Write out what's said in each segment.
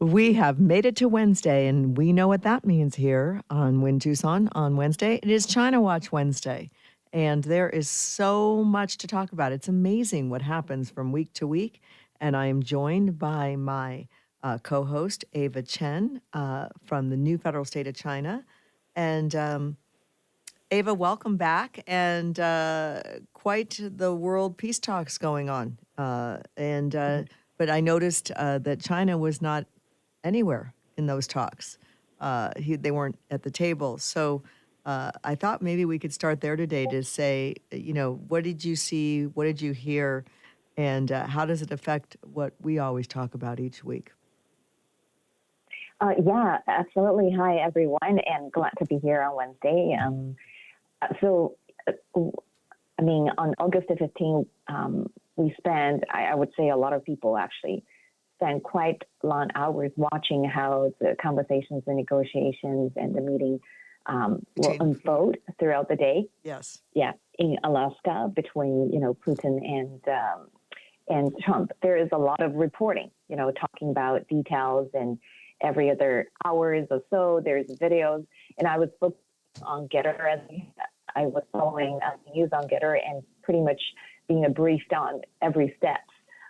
We have made it to Wednesday, and we know what that means here on Winn Tucson on Wednesday. It is China Watch Wednesday, and there is so much to talk about. It's amazing what happens from week to week, and I am joined by my co-host, Ava Chen, from the new federal state of China. And Ava, welcome back, and quite the world peace talks going on. But I noticed that China was not anywhere in those talks. They weren't at the table. So I thought maybe we could start there today to say, what did you see? What did you hear? And how does it affect what we always talk about each week? Yeah, absolutely. Hi, everyone, and glad to be here on Wednesday. On August the 15th, we spent, I would say a lot of people actually spent quite long hours watching how the conversations, the negotiations, and the meeting will unfold throughout the day. Yes. Yeah, in Alaska between, Putin and Trump. There is a lot of reporting, talking about details, and every other hours or so, there's videos. And I was focused on Getter as I was following news on Getter and pretty much being briefed on every step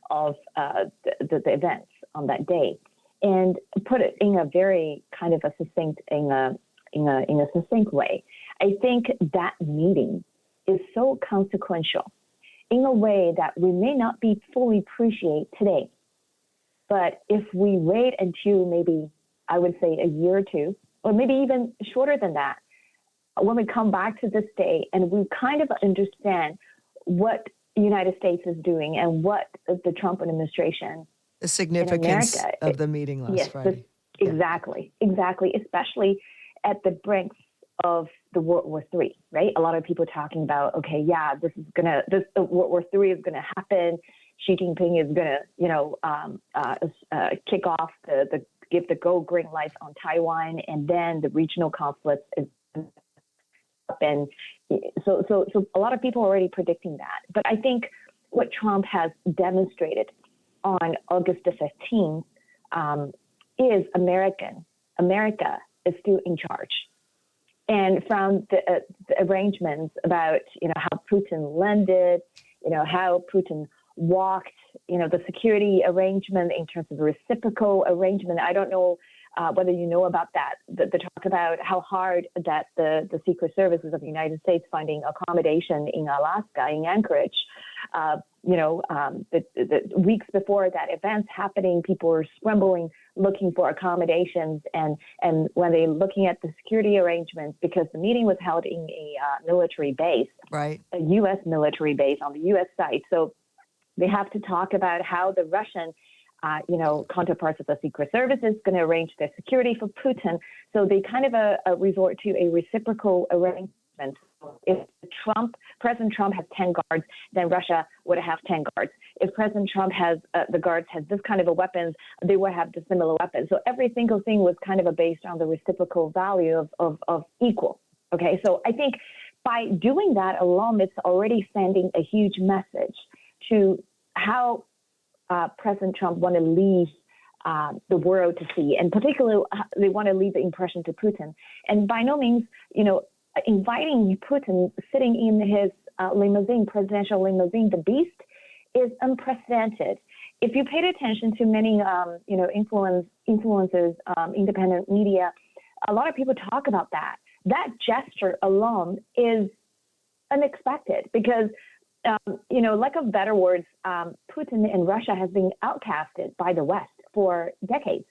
of the events on that day, and put it in a very kind of a succinct in a succinct way. I think that meeting is so consequential in a way that we may not be fully appreciate today. But if we wait until maybe, I would say, a year or two, or maybe even shorter than that, when we come back to this day and we kind of understand what the United States is doing and what the Trump administration, the significance America, of the meeting last Friday. Exactly, especially at the brink of the World War III, right? A lot of people talking about, okay, yeah, World War III is gonna happen. Xi Jinping is gonna, kick off give the green light on Taiwan, and then the regional conflict is up. And so a lot of people are already predicting that. But I think what Trump has demonstrated on August the 15th is America is still in charge. And from the arrangements about, how Putin landed, how Putin walked, the security arrangement in terms of the reciprocal arrangement. I don't know whether you know about that, the talk about how hard that the Secret Services of the United States finding accommodation in Alaska, in Anchorage. The weeks before that event's happening, people were scrambling, looking for accommodations. And when they're looking at the security arrangements, because the meeting was held in a military base, right, a U.S. military base on the U.S. side. So they have to talk about how the Russian counterparts of the Secret Service is going to arrange their security for Putin. So they kind of resort to a reciprocal arrangement. If President Trump has 10 guards, then Russia would have 10 guards. If President Trump has the guards has this kind of a weapons, they would have the similar weapons. So every single thing was kind of based on the reciprocal value of equal. Okay, so I think by doing that alone, it's already sending a huge message to how President Trump want to leave the world to see, and particularly they want to leave the impression to Putin. And by no means, inviting Putin sitting in his limousine, presidential limousine, the beast, is unprecedented. If you paid attention to many, influencers, independent media, a lot of people talk about that. That gesture alone is unexpected because, lack of better words, Putin and Russia has been outcasted by the West for decades.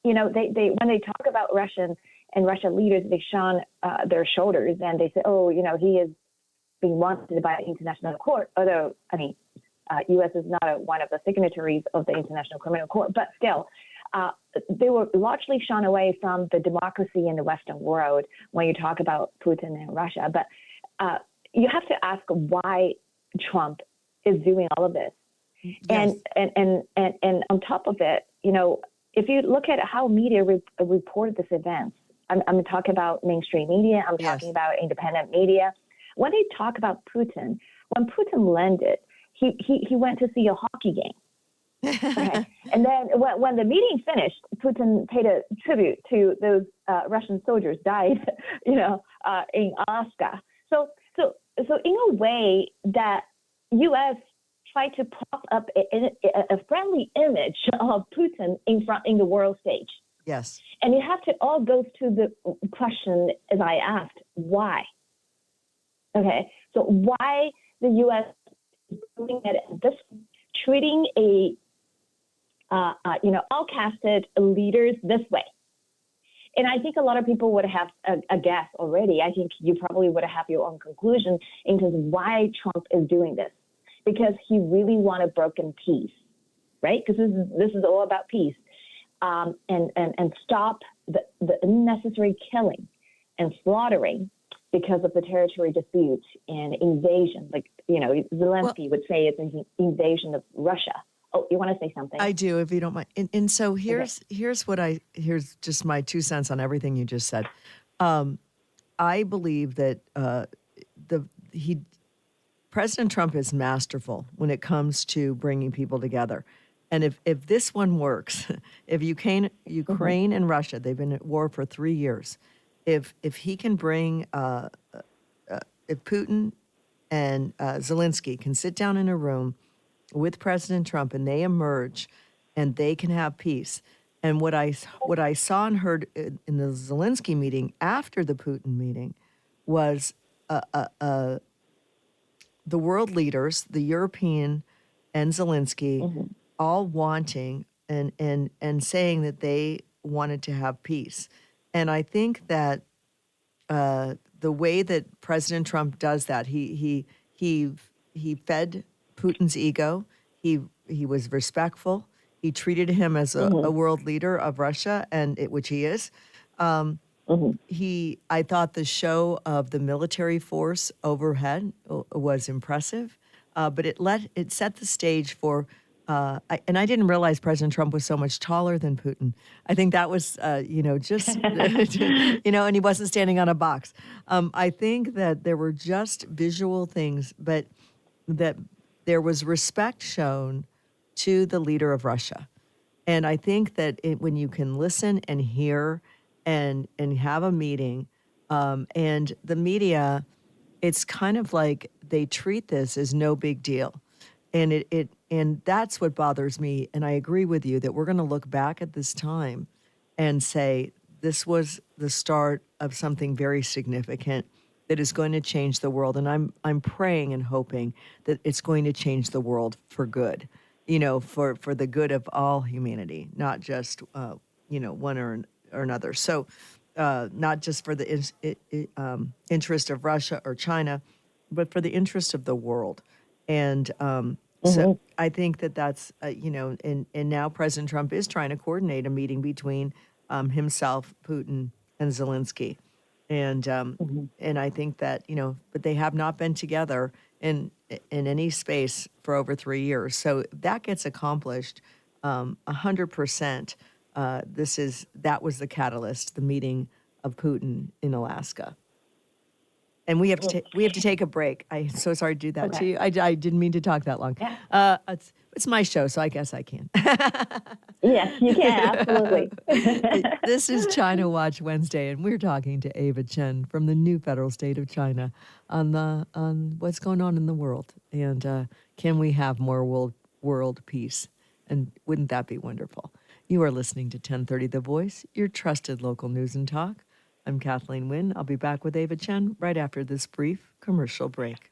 They when they talk about Russian leaders, they shun their shoulders and they say, he is being wanted by the international court. Although, U.S. is not one of the signatories of the International Criminal Court, but still, they were largely shun away from the democracy in the Western world when you talk about Putin and Russia. But you have to ask why Trump is doing all of this. Yes. And on top of it, if you look at how media reported this event, I'm talking about mainstream media, I'm talking about independent media. When they talk about Putin, when Putin landed, he went to see a hockey game. Okay. And then when the meeting finished, Putin paid a tribute to those Russian soldiers died, in Alaska. So, so in a way that U.S. tried to prop up a friendly image of Putin in the world stage. Yes. And you have to all go to the question, as I asked, why? Okay. So why the U.S. is doing it this, treating outcasted leaders this way. And I think a lot of people would have a guess already. I think you probably would have your own conclusion into why Trump is doing this, because he really wanted broken peace, right? Because this is all about peace, and stop the unnecessary killing and slaughtering because of the territory dispute and invasion. Like, Well, Zelensky would say it's an invasion of Russia. Oh, you want to say something? I do, if you don't mind. And so Okay. here's just my 2 cents on everything you just said. Um, I believe that the he President Trump is masterful when it comes to bringing people together. And if this one works, if Mm-hmm. Ukraine and Russia, they've been at war for 3 years. If he can bring, if Putin and Zelensky can sit down in a room with President Trump and they emerge and they can have peace. And what I saw and heard in the Zelensky meeting after the Putin meeting was the world leaders, the European and Zelensky, Mm-hmm. all wanting and saying that they wanted to have peace. And I think that the way that President Trump does that, he he fed Putin's ego. He was respectful. He treated him as a Mm-hmm. world leader of Russia, which he is. Mm-hmm. I thought the show of the military force overhead was impressive, but it set the stage for. And I didn't realize President Trump was so much taller than Putin. I think that was, just, and he wasn't standing on a box. I think that there were just visual things, but that there was respect shown to the leader of Russia. And I think that when you can listen and hear and have a meeting, and the media, it's kind of like they treat this as no big deal, and that's what bothers me. And I agree with you that we're going to look back at this time and say this was the start of something very significant that is going to change the world. And I'm praying and hoping that it's going to change the world for good, for the good of all humanity, not just one or another. So not just for the interest of Russia or China, but for the interest of the world. And so Mm-hmm. I think that that's, and now President Trump is trying to coordinate a meeting between himself, Putin, and Zelensky. And Mm-hmm. and I think that, but they have not been together in any space for over 3 years. So that gets accomplished 100%. That was the catalyst, the meeting of Putin in Alaska. And we have to take a break. I'm so sorry to do that to Okay. you. I didn't mean to talk that long. Yeah. It's my show, so I guess I can. Yes, you can absolutely. This is China Watch Wednesday, and we're talking to Ava Chen from the new federal state of China on what's going on in the world, and can we have more world peace? And wouldn't that be wonderful? You are listening to 1030 The Voice, your trusted local news and talk. I'm Kathleen Winn. I'll be back with Ava Chen right after this brief commercial break.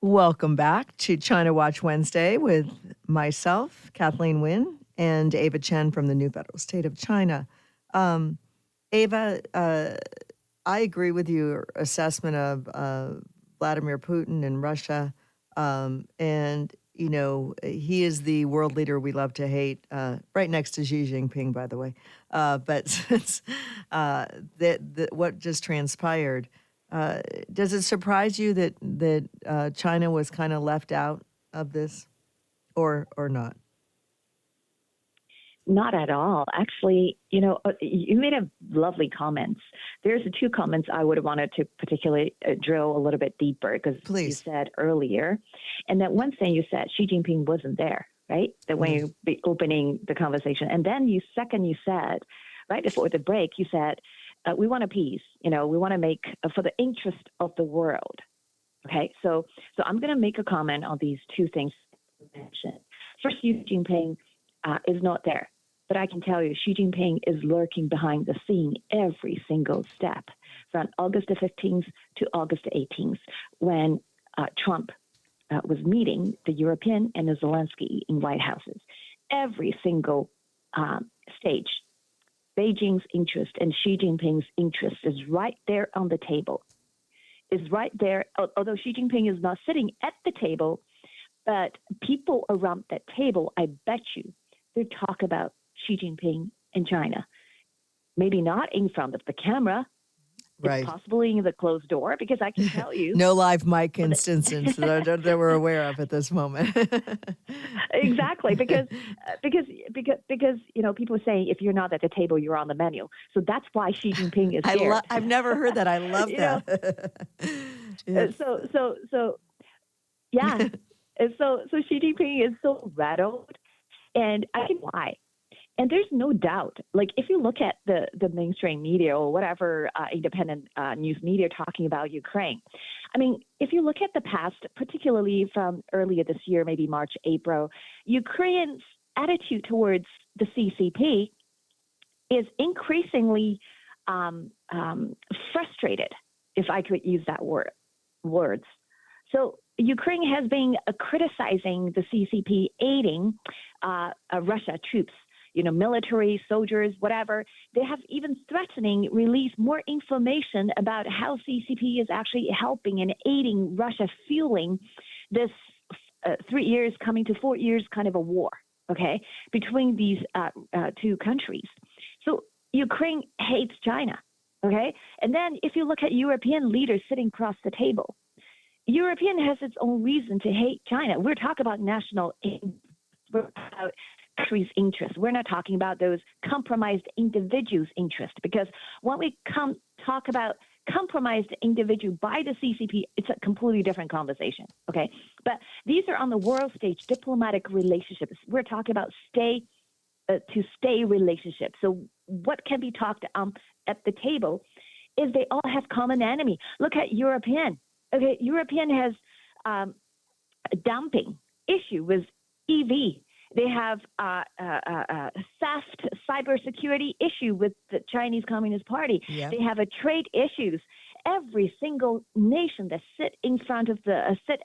Welcome back to China Watch Wednesday with myself, Kathleen Winn, and Ava Chen from the New Federal State of China. Um, Ava, I agree with your assessment of Vladimir Putin and Russia. And, you know, he is the world leader we love to hate, right next to Xi Jinping, by the way. But since what just transpired, does it surprise you that China was kind of left out of this, or not? Not at all. Actually, you made a lovely comments. There's two comments I would have wanted to particularly drill a little bit deeper because you Please. said earlier, and that one thing you said, Xi Jinping wasn't there, right? That when you be opening the conversation, and then you said, right before the break, you said, we want a peace. We want to make for the interest of the world. Okay, so I'm going to make a comment on these two things you mentioned. First, Xi Jinping is not there. But I can tell you, Xi Jinping is lurking behind the scene every single step from August the 15th to August the 18th when Trump was meeting the European and the Zelensky in White Houses. Every single stage, Beijing's interest and Xi Jinping's interest is right there on the table, is right there. Although Xi Jinping is not sitting at the table, but people around that table, I bet you, they talk about Xi Jinping in China. Maybe not in front of the camera. Right. It's possibly in the closed door because I can tell you. No live mic instances that we're aware of at this moment. Exactly, because people say if you're not at the table, you're on the menu. So that's why Xi Jinping is there. I've never heard that. I love that. Yes. So yeah. So Xi Jinping is so rattled, and I think why. And there's no doubt, like if you look at the mainstream media or whatever independent news media talking about Ukraine, I mean, if you look at the past, particularly from earlier this year, maybe March, April, Ukraine's attitude towards the CCP is increasingly frustrated, if I could use that words. So Ukraine has been criticizing the CCP aiding Russia troops, military, soldiers, whatever. They have even threatening release more information about how CCP is actually helping and aiding Russia fueling this 3 years coming to 4 years kind of a war, okay, between these two countries. So Ukraine hates China, okay? And then if you look at European leaders sitting across the table, European has its own reason to hate China. We're talking about national about countries' interests. We're not talking about those compromised individuals' interests, because when we talk about compromised individual by the CCP, it's a completely different conversation, okay? But these are on the world stage, diplomatic relationships. We're talking about stay relationships. So what can be talked at the table is they all have common enemy. Look at European. Okay, European has a dumping issue with EV. They have theft, cybersecurity issue with the Chinese Communist Party. Yeah. They have a trade issues. Every single nation that sit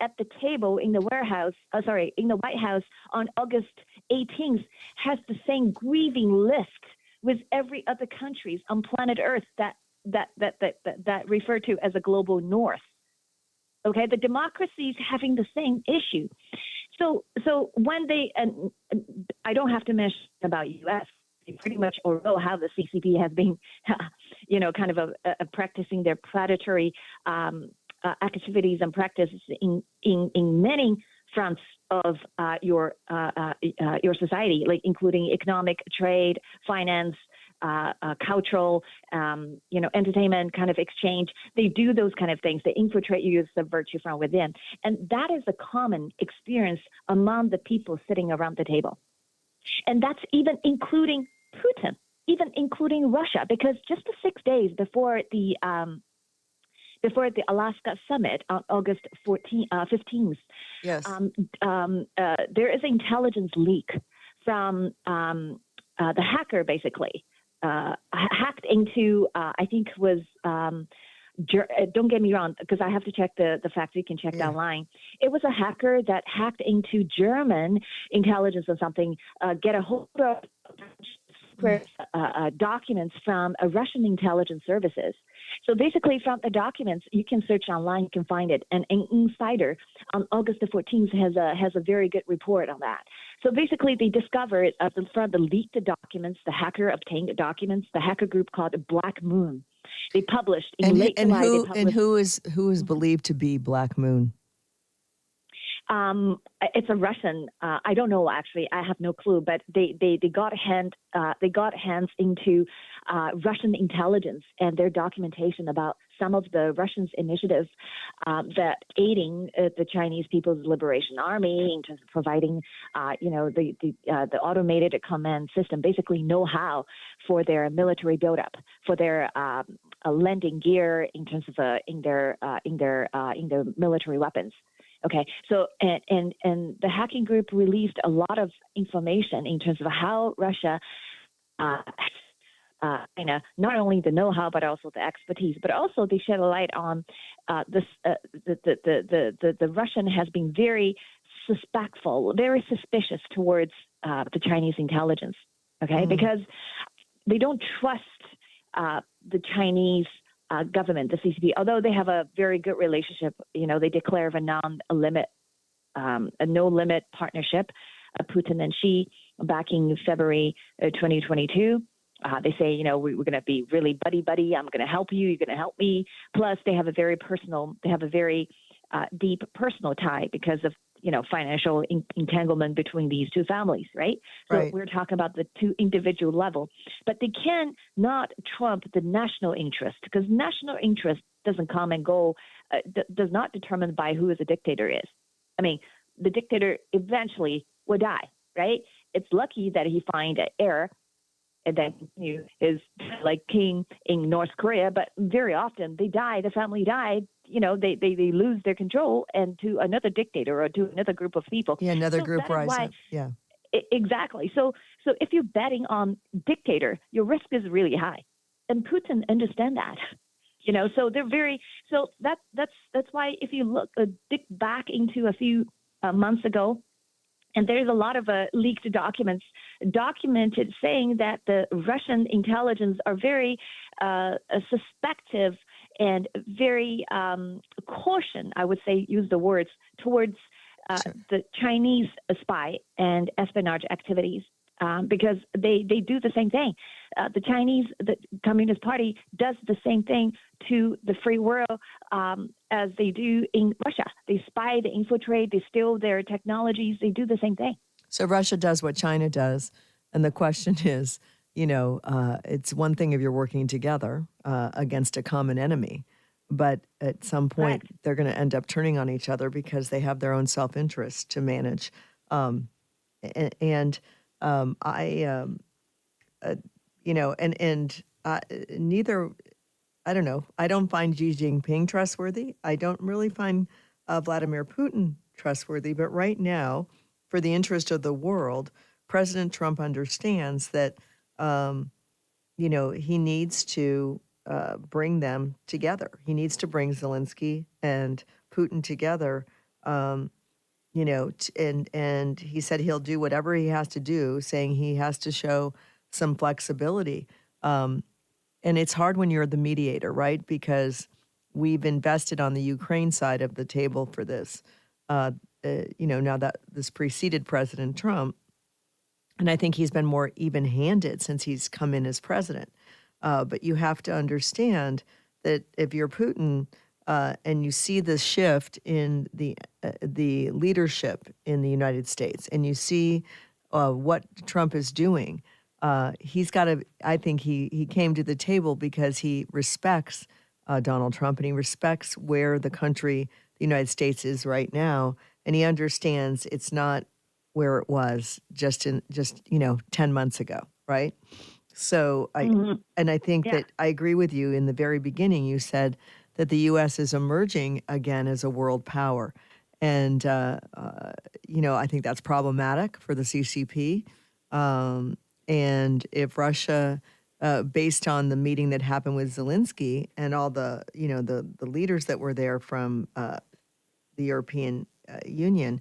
at the table in the in the White House on August 18th has the same grieving list with every other countries on planet Earth that refer to as a global North. Okay, the democracies having the same issue. So when they, and I don't have to mention about U.S., they pretty much all know how the CCP has been, kind of practicing their predatory activities and practices in many fronts of your society, like including economic, trade, finance, cultural, entertainment kind of exchange. They do those kind of things. They infiltrate you, subvert you from within. And that is a common experience among the people sitting around the table. And that's even including Putin, even including Russia, because just 6 days before the Alaska summit on August 15th, Yes. there is an intelligence leak from the hacker, basically, hacked into, I think was don't get me wrong, because I have to check the facts. You can check it Yeah. online. It was a hacker that hacked into German intelligence or something, get a hold of documents from Russian intelligence services. So basically, from the documents, you can search online, you can find it. And an insider on August the 14th has a very good report on that. So basically, they discovered from the leaked documents, the hacker obtained the documents, the hacker group called Black Moon. They published in late July. Who is believed to be Black Moon? It's a Russian. I don't know actually. I have no clue. But they got hands into Russian intelligence and their documentation about some of the Russians' initiatives that aiding the Chinese People's Liberation Army in terms of providing, the automated command system, basically know-how for their military buildup, for their lending gear in terms of in their military weapons. Okay, so and the hacking group released a lot of information in terms of how Russia, not only the know-how but also the expertise, but also they shed a light on this. The Russian has been very very suspicious towards the Chinese intelligence. Okay, because they don't trust the Chinese government, the CCP, although they have a very good relationship. They declare of a no-limit partnership, Putin and Xi, back in February 2022. They say, we're going to be really buddy-buddy. I'm going to help you. You're going to help me. Plus, they have a very deep personal tie because of, financial entanglement between these two families, right? So Right. we're talking about the two individual level. But they cannot trump the national interest, because national interest doesn't come and go, does not determine by who a dictator is. I mean, the dictator eventually will die, right? It's lucky that he find an heir and then continue his like king in North Korea, but very often they die, the family died, they lose their control and to another dictator or to another group of people. Yeah, another So group that is rise why, up. Yeah. Exactly. So if you're betting on dictator, your risk is really high. And Putin understand that. So they're so that's why if you look dig back into a few months ago, and there's a lot of leaked documents documented saying that the Russian intelligence are very suspective and very caution, I would say, use the words, towards Sure. the Chinese spy and espionage activities. Because they do the same thing. The Communist Party does the same thing to the free world as they do in Russia. They spy, they infiltrate, they steal their technologies. They do the same thing. So Russia does what China does. And the question is, it's one thing if you're working together against a common enemy. But at some point, Correct. they're going to end up turning on each other because they have their own self-interest to manage. Neither, I don't know. I don't find Xi Jinping trustworthy. I don't really find Vladimir Putin trustworthy. But right now, for the interest of the world, President Trump understands that, he needs to bring them together. He needs to bring Zelensky and Putin together. And he said he'll do whatever he has to do, saying he has to show some flexibility. And it's hard when you're the mediator, right? Because we've invested on the Ukraine side of the table for this. Now that this preceded President Trump, and I think he's been more even-handed since he's come in as president. But you have to understand that if you're Putin, and you see the shift in the leadership in the United States, and you see what Trump is doing, he's got to. I think he came to the table because he respects Donald Trump, and he respects where the country, the United States, is right now, and he understands it's not where it was just 10 months ago, right? So I think Yeah. that I agree with you. In the very beginning, you said that the U.S. is emerging again as a world power. And, I think that's problematic for the CCP. And if Russia based on the meeting that happened with Zelensky and all the the leaders that were there from the European Union,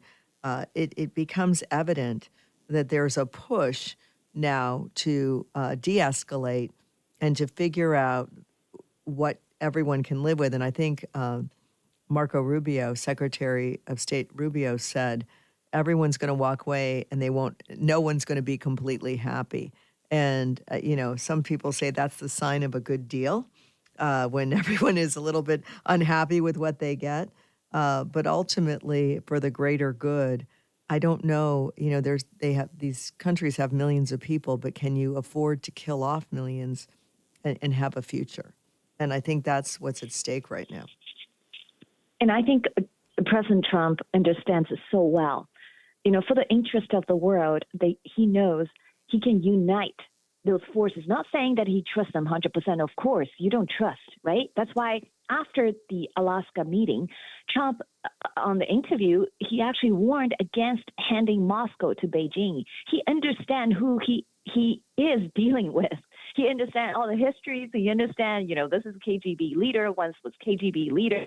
it becomes evident that there's a push now to de-escalate and to figure out what everyone can live with. And I think Marco Rubio, Secretary of State Rubio, said everyone's going to walk away and they won't. No one's going to be completely happy. And some people say that's the sign of a good deal when everyone is a little bit unhappy with what they get. But ultimately, for the greater good, I don't know. These countries have millions of people, but can you afford to kill off millions and have a future? And I think that's what's at stake right now. And I think President Trump understands it so well. For the interest of the world, he knows he can unite those forces. Not saying that he trusts them 100%. Of course, you don't trust, right? That's why after the Alaska meeting, Trump, on the interview, he actually warned against handing Moscow to Beijing. He understands who he is dealing with. He understands all the histories. He understands, this is KGB leader, once was KGB leader.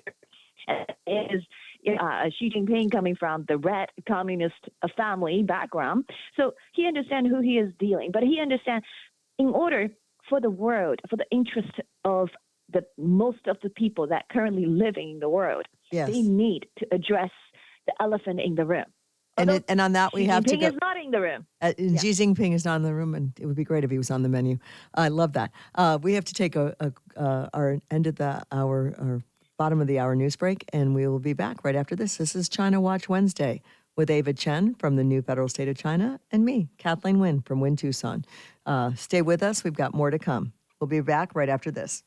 Is Xi Jinping coming from the red communist family background. So he understands who he is dealing, but he understands in order for the world, for the interest of the most of the people that currently living in the world, Yes. They need to address the elephant in the room. And on that, we have to go. Xi Jinping is not in the room. Xi Jinping is not in the room, and it would be great if he was on the menu. I love that. We have to take our end of the hour, or bottom of the hour news break, and we will be back right after this. This is China Watch Wednesday with Ava Chen from the new federal state of China and me, Kathleen Winn from Winn Tucson. Stay with us. We've got more to come. We'll be back right after this.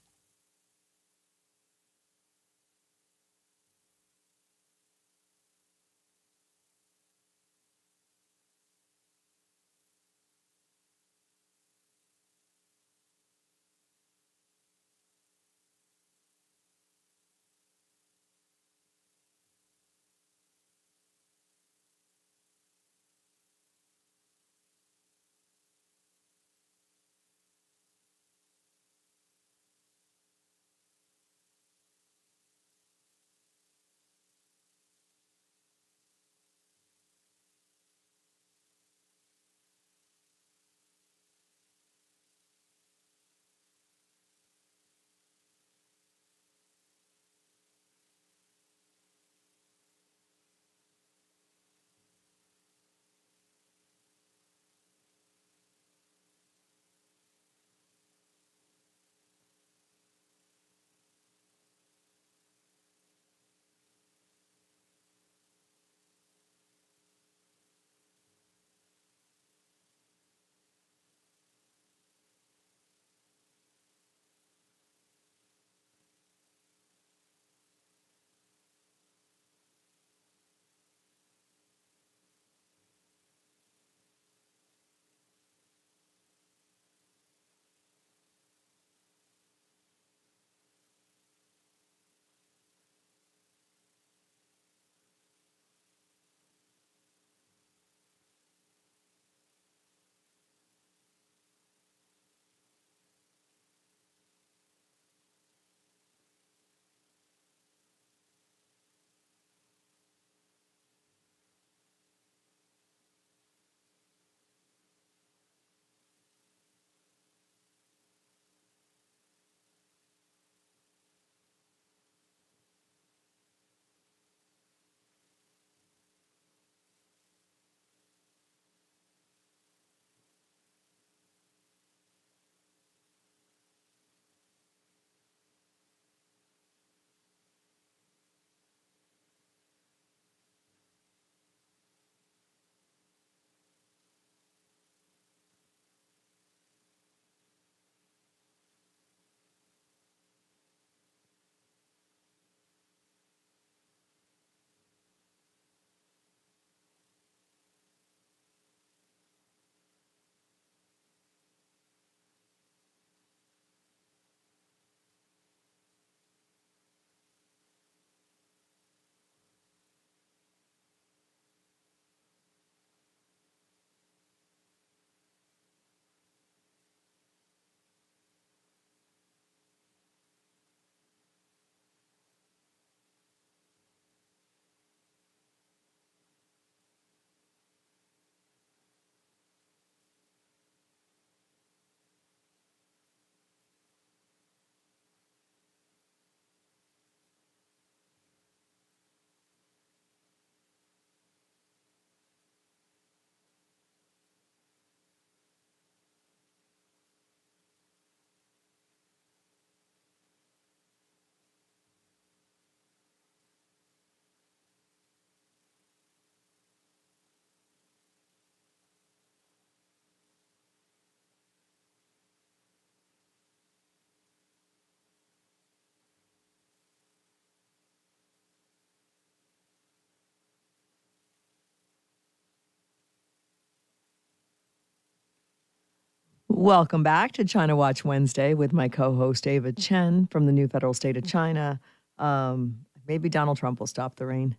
Welcome back to China Watch Wednesday with my co-host Ava Chen from the new federal state of China. Maybe Donald Trump will stop the rain.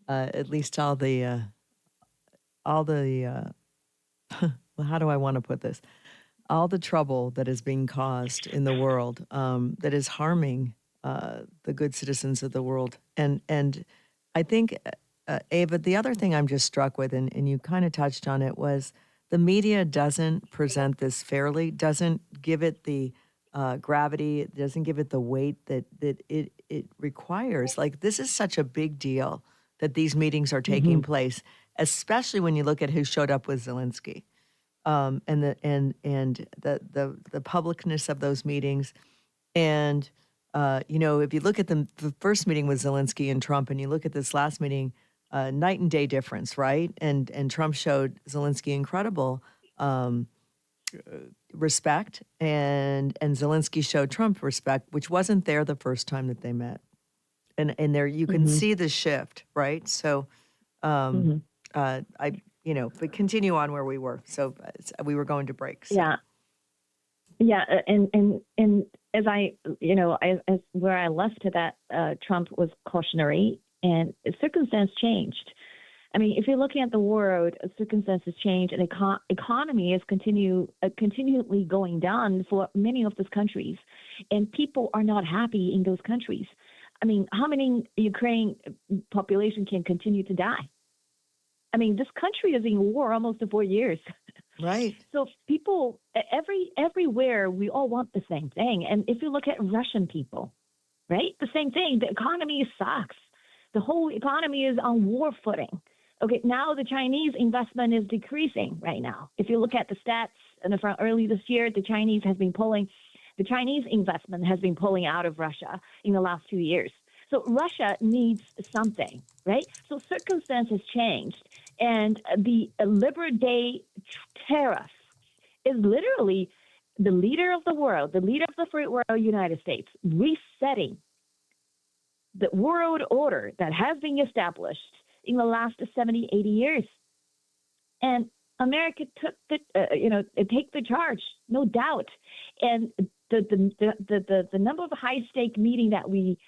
At least all the well, how do I want to put this? All the trouble that is being caused in the world that is harming the good citizens of the world. And I think, Ava, the other thing I'm just struck with, and you kind of touched on it, was the media doesn't present this fairly, doesn't give it the gravity, it doesn't give it the weight that it requires. Like, this is such a big deal that these meetings are taking Mm-hmm. place, especially when you look at who showed up with Zelensky, and the publicness of those meetings. And if you look at the first meeting with Zelensky and Trump, and you look at this last meeting, night and day difference, right? And Trump showed Zelensky incredible respect, and Zelensky showed Trump respect, which wasn't there the first time that they met. And there you can Mm-hmm. see the shift, right? So um, Mm-hmm. but continue on where we were. So we were going to break. So. Yeah. Yeah, and as as where I left to that, Trump was cautionary, and circumstance changed. I mean, if you're looking at the world, circumstances change, and economy is continually going down for many of those countries, and people are not happy in those countries. I mean, how many Ukraine population can continue to die? I mean, this country is in war almost for 4 years. Right. So people everywhere, we all want the same thing. And if you look at Russian people, right, the same thing. The economy sucks. The whole economy is on war footing. Okay, now the Chinese investment is decreasing right now. If you look at the stats, and from early this year, the Chinese investment has been pulling out of Russia in the last 2 years. So Russia needs something, right? So circumstances changed, and the Labor Day tariff is literally the leader of the world, the leader of the free world, United States, resetting the world order that has been established in the last 70, 80 years. And America took take the charge, no doubt. And the number of high stake meeting that we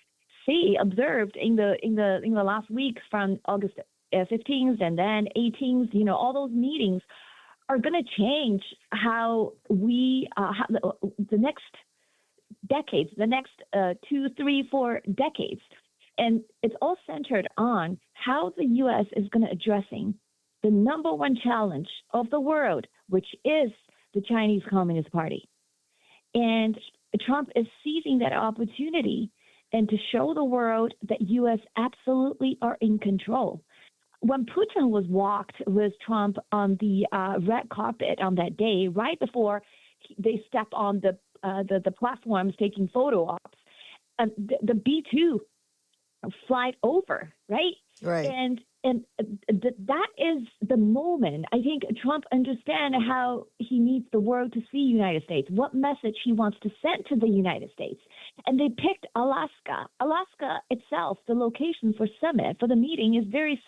observed in the last week from August 15th and then 18th, all those meetings are going to change how the next decades, the next 2, 3, 4 decades. And it's all centered on how the U.S. is going to addressing the number one challenge of the world, which is the Chinese Communist Party. And Trump is seizing that opportunity and to show the world that U.S. absolutely are in control. When Putin was walked with Trump on the red carpet on that day, right before they stepped on the platforms taking photo ops, the B-2 flight over, right? Right. And that is the moment. I think Trump understands how he needs the world to see United States, what message he wants to send to the United States. And they picked Alaska. Alaska itself, the location for summit, for the meeting, is very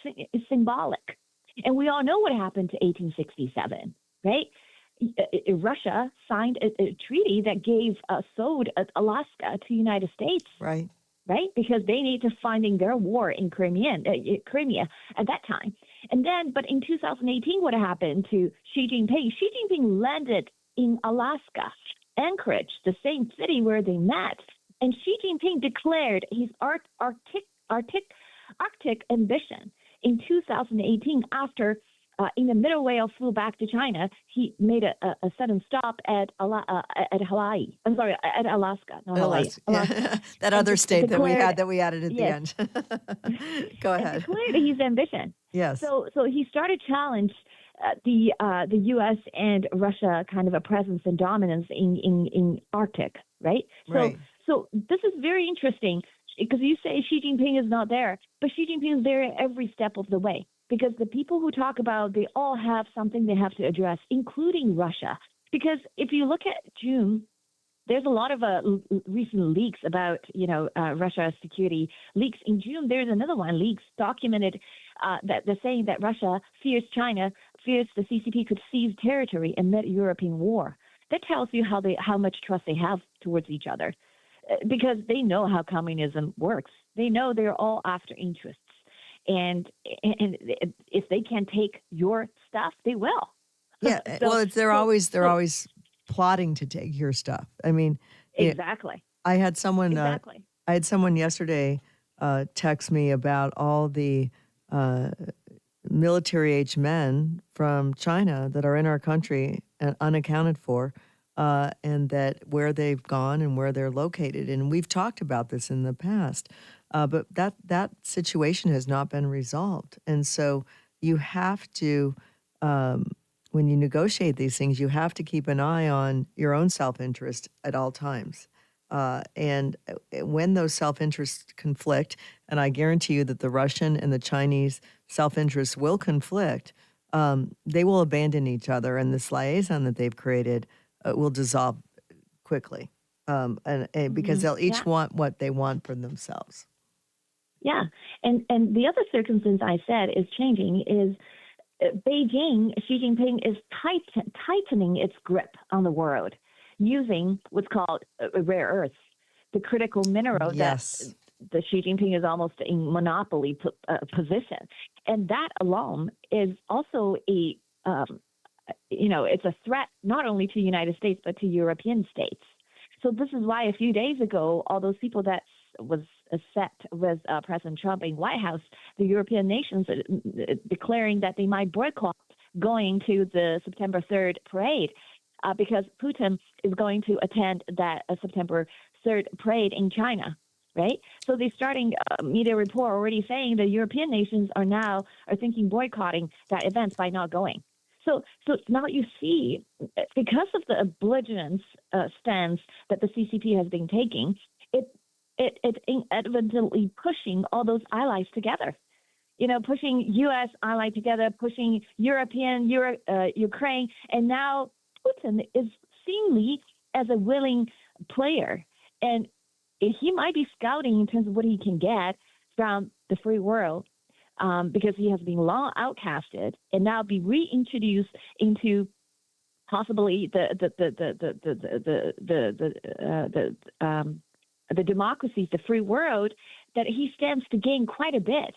symbolic. And we all know what happened to 1867, right? Russia signed a treaty that sold Alaska to the United States. Right. Right? Because they need to finding their war in Crimea at that time. And then, but in 2018, what happened to Xi Jinping? Xi Jinping landed in Alaska, Anchorage, the same city where they met. And Xi Jinping declared his Arctic ambition in 2018 after in the middle whale flew back to China. He made a sudden stop at Hawaii. I'm sorry, at Alaska. Not Hawaii. Alaska. That other state declared, that we added at yes, the end. Go ahead. Declared his ambition. Yes. So he started to challenge the U.S. and Russia kind of a presence and dominance in Arctic, right? Right. So this is very interesting because you say Xi Jinping is not there, but Xi Jinping is there every step of the way. Because the people who talk about, they all have something they have to address, including Russia. Because if you look at June, there's a lot of recent leaks about, Russia security leaks. In June, there's another one, leaks documented that they're saying that Russia fears the CCP could seize territory amid European war. That tells you how much trust they have towards each other, because they know how communism works. They know they're all after interests, and and if they can take your stuff, they will. Yeah, so well, so they're so always plotting to take your stuff. I mean, it, exactly, I had someone exactly. I had someone yesterday text me about all the uh, military-age men from China that are in our country and unaccounted for, and that where they've gone and where they're located. And we've talked about this in the past, but that situation has not been resolved. And so you have to, um, when you negotiate these things, you have to keep an eye on your own self-interest at all times. And when those self interests conflict, and I guarantee you that the Russian and the Chinese self interests will conflict, they will abandon each other, and this liaison that they've created will dissolve quickly, and because they'll Yeah. each want what they want for themselves. Yeah, and the other circumstance I said is changing is Beijing. Xi Jinping is tightening its grip on the world using what's called rare earths, the critical mineral that Yes. the Xi Jinping is almost in monopoly position, and that alone is also a it's a threat not only to the United States but to European states. So this is why a few days ago, all those people that was set with President Trump in White House, the European nations declaring that they might boycott going to the September 3rd parade because Putin is going to attend that September 3rd parade in China. Right, so they're starting media report already saying the European nations are thinking boycotting that event by not going. So now you see, because of the belligerent stance that the CCP has been taking, it's inadvertently pushing all those allies together. Pushing U.S. ally together, pushing Ukraine, and now Putin is seemingly as a willing player, and he might be scouting in terms of what he can get from the free world, because he has been long outcasted and now be reintroduced into possibly the democracies, the free world, that he stands to gain quite a bit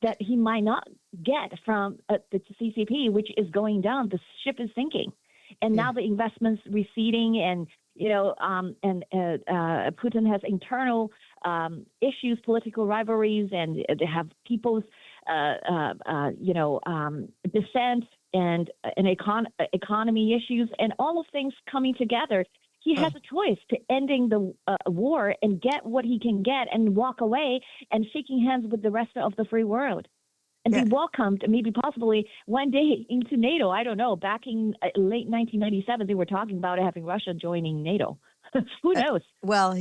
that he might not get from the CCP, which is going down. The ship is sinking, and Yeah. now the investments receding, and Putin has internal issues, political rivalries, and they have people's dissent and economy issues, and all of things coming together. He has a choice to ending the war and get what he can get and walk away and shaking hands with the rest of the free world and Yeah. be welcomed maybe possibly one day into NATO. I don't know. Back in late 1997, they were talking about having Russia joining NATO. Who knows? Well,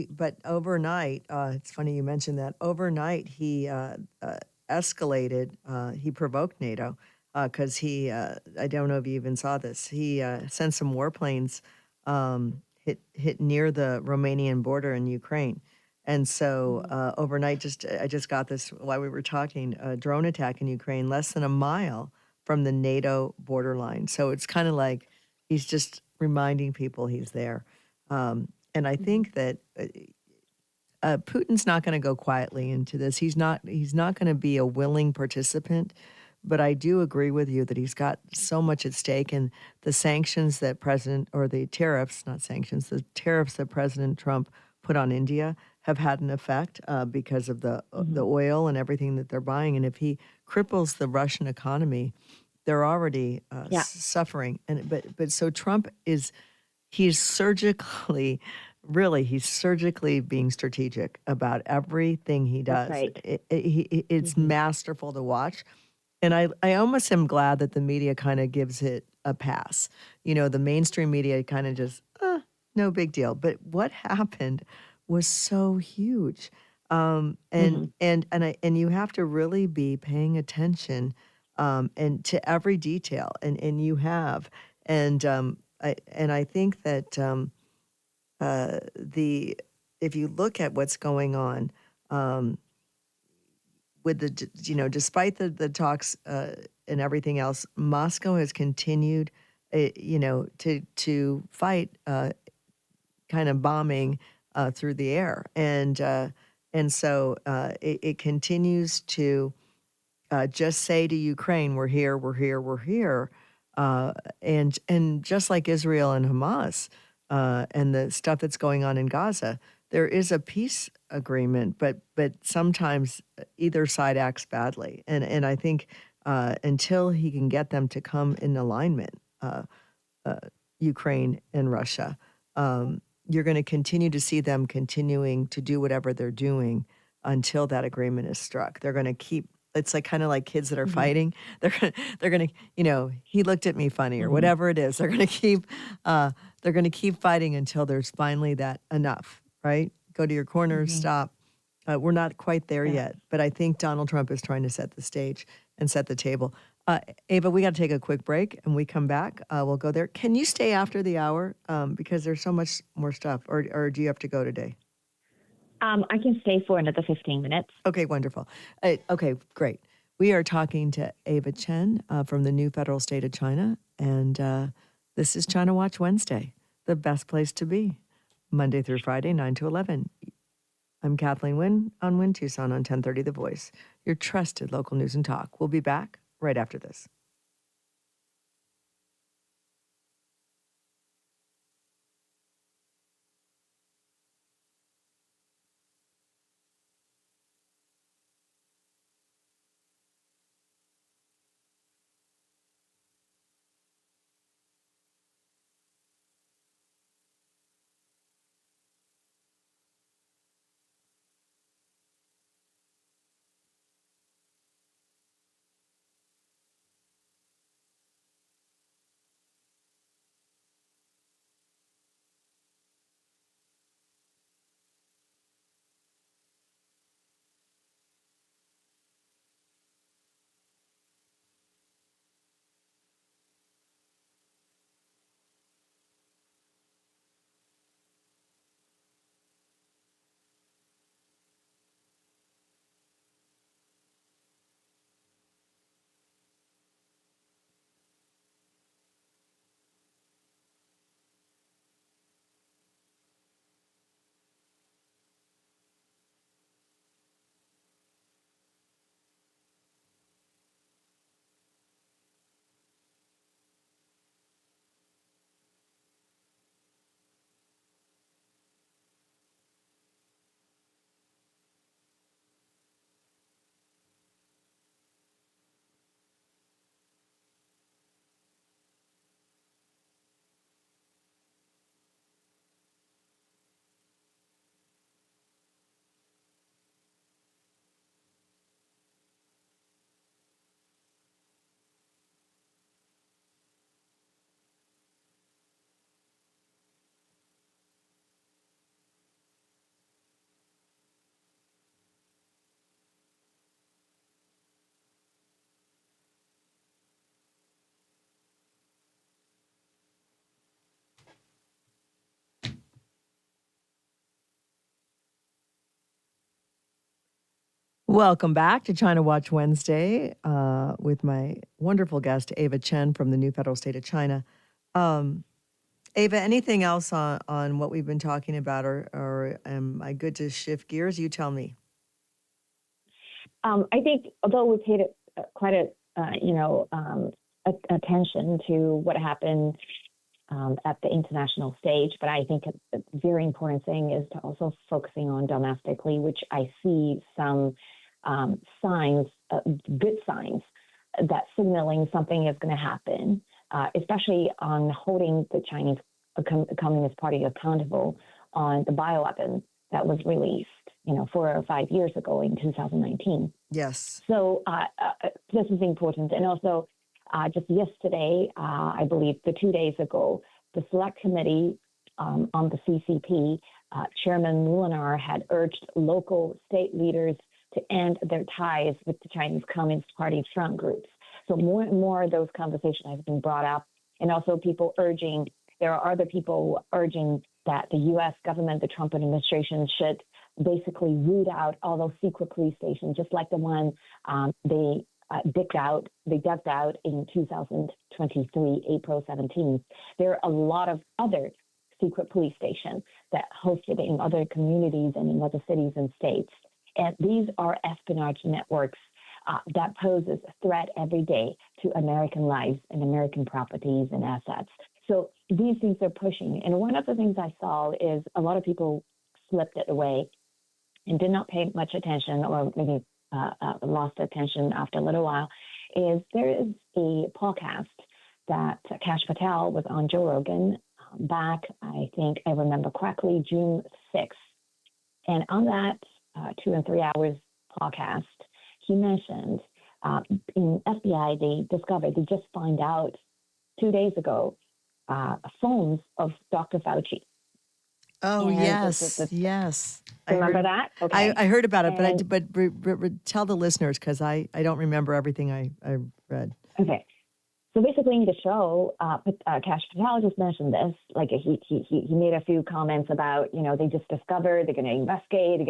but overnight, it's funny you mentioned that. Overnight, he escalated. He provoked NATO because I don't know if you even saw this. He sent some warplanes hit near the Romanian border in Ukraine, and so overnight, I just got this while we were talking. A drone attack in Ukraine, less than a mile from the NATO borderline. So it's kind of like he's just reminding people he's there. And I think that Putin's not going to go quietly into this. He's not. He's not going to be a willing participant. But I do agree with you that he's got so much at stake, and the sanctions that the tariffs, not sanctions, the tariffs that President Trump put on India have had an effect because of the oil and everything that they're buying. And if he cripples the Russian economy, they're already Yeah, suffering. But so Trump he's surgically, really, he's surgically being strategic about everything he that's does. right. It's Hmm. masterful to watch. And I almost am glad that the media kind of gives it a pass. The mainstream media kind of just, no big deal. But what happened was so huge. Hmm. And you have to really be paying attention and to every detail, and you have. And I think that the if you look at what's going on, um, with despite the talks and everything else, Moscow has continued to fight kind of bombing through the air, and so it continues to just say to Ukraine, "We're here, we're here, we're here," and just like Israel and Hamas and the stuff that's going on in Gaza, there is a peace agreement, but sometimes either side acts badly, and I think until he can get them to come in alignment, uh, Ukraine and Russia, you're going to continue to see them continuing to do whatever they're doing until that agreement is struck. They're going to keep. It's like kind of like kids that are Hmm. fighting. They're gonna, he looked at me funny or Hmm. whatever it is. Uh, they're gonna keep fighting until there's finally that enough, right? Go to your corners, Hmm. stop. We're not quite there Yeah. yet, but I think Donald Trump is trying to set the stage and set the table. Ava, we got to take a quick break, and we come back. We'll go there. Can you stay after the hour because there's so much more stuff, or do you have to go today? I can stay for another 15 minutes. Okay, wonderful. Okay, great. We are talking to Ava Chen from the new federal state of China, and this is China Watch Wednesday, the best place to be, Monday through Friday, 9 to 11. I'm Kathleen Winn on Winn Tucson on 1030 The Voice, your trusted local news and talk. We'll be back right after this. Welcome back to China Watch Wednesday with my wonderful guest, Ava Chen from the new federal state of China. Um, Ava, anything else on what we've been talking about, or am I good to shift gears? You tell me. I think although we paid quite attention to what happened at the international stage, but I think a very important thing is to also focusing on domestically, which I see some signs, good signs, that signaling something is going to happen, especially on holding the Chinese Communist Party accountable on the bioweapon that was released, 4 or 5 years ago in 2019. Yes. So this is important. And also, just yesterday, I believe 2 days ago, the Select Committee on the CCP, Chairman Mulinar had urged local state leaders to end their ties with the Chinese Communist Party front groups. So more and more of those conversations have been brought up. And also there are other people urging that the U.S. government, the Trump administration, should basically root out all those secret police stations, just like the one they they dug out in 2023, April 17th. There are a lot of other secret police stations that hosted in other communities and in other cities and states. And these are espionage networks that poses a threat every day to American lives and American properties and assets. So these things are pushing. And one of the things I saw is a lot of people slipped it away and did not pay much attention, or maybe lost attention after a little while, is there is a podcast that Kash Patel was on Joe Rogan back, I think I remember correctly, June 6th. And on that 2 and 3 hours podcast, he mentioned in FBI, they just find out 2 days ago, phones of Dr. Fauci. Oh, And yes, yes. remember that? Okay. I heard about it, And- but tell the listeners, because I don't remember everything I read. Okay. So basically, in the show, Kash Patel just mentioned this. Like he made a few comments about, they just discovered, they're going to investigate,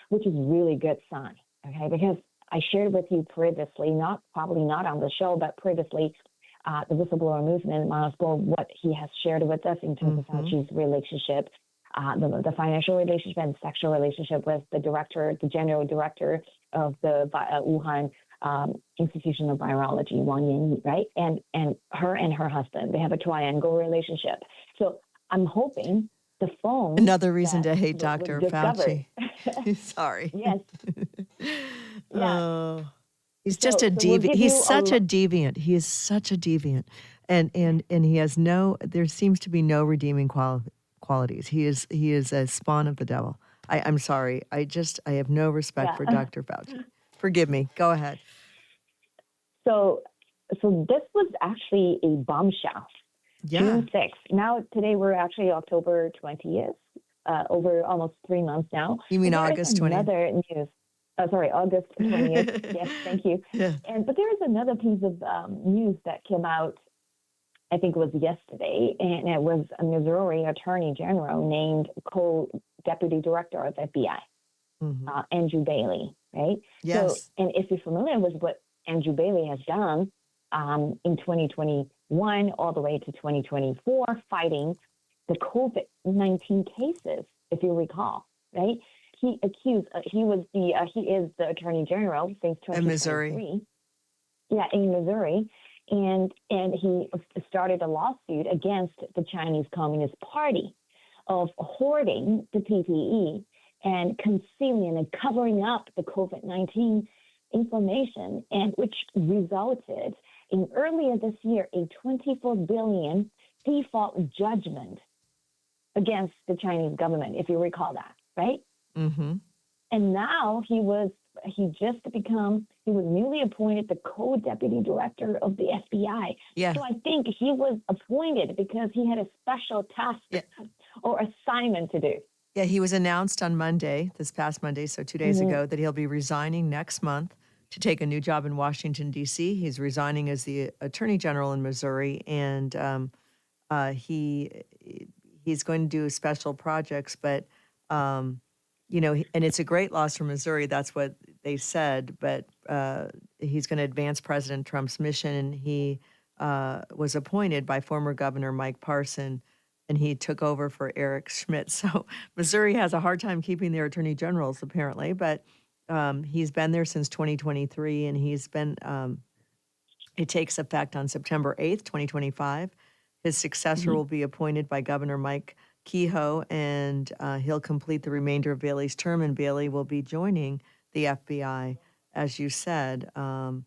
which is really good sign. Okay, because I shared with you previously, probably not on the show, but previously, the whistleblower movement, Miles Blow, what he has shared with us in terms of Fauci's relationship, the financial relationship and sexual relationship with the general director of the Wuhan Institution of Virology, Wang Yanyi, right? And her husband, they have a triangle relationship. So I'm hoping the phone. Another reason to hate Dr. Fauci. Sorry. Yes. Yeah. Oh, he's just a we'll deviant. He's such a deviant. He is such a deviant, and he has there seems to be no redeeming qualities. He is a spawn of the devil. I'm sorry. I have no respect for Dr. Fauci. Forgive me. Go ahead. So this was actually a bombshell. Yeah. June 6th. Now, today we're actually October 20th, over almost 3 months now. You mean August 20th? Another news. August 20th. Yes, thank you. Yeah. But there is another piece of news that came out, I think it was yesterday, and it was a Missouri Attorney General named co-deputy director of FBI, Andrew Bailey, right? Yes. So, and if you're familiar with what Andrew Bailey has done in 2021 all the way to 2024, fighting the COVID-19 cases, if you recall, right? He is the Attorney General since 2023. In Missouri. Yeah, in Missouri. And he started a lawsuit against the Chinese Communist Party of hoarding the PPE and concealing and covering up the COVID-19 information, and which resulted in earlier this year a $24 billion default judgment against the Chinese government, if you recall that, right? Mm-hmm. And now he was newly appointed the co-deputy director of the FBI. Yeah. So I think he was appointed because he had a special task or assignment to do. Yeah, he was announced on Monday, this past Monday, so 2 days ago, that he'll be resigning next month to take a new job in Washington, D.C. He's resigning as the Attorney General in Missouri, and he's going to do special projects, but and it's a great loss for Missouri. That's what they said, but he's going to advance President Trump's mission, and he was appointed by former Governor Mike Parson, and he took over for Eric Schmidt. So Missouri has a hard time keeping their attorney generals, apparently, but he's been there since 2023, and he's been, it takes effect on September 8th, 2025. His successor will be appointed by Governor Mike Kehoe, and he'll complete the remainder of Bailey's term, and Bailey will be joining the FBI, as you said. So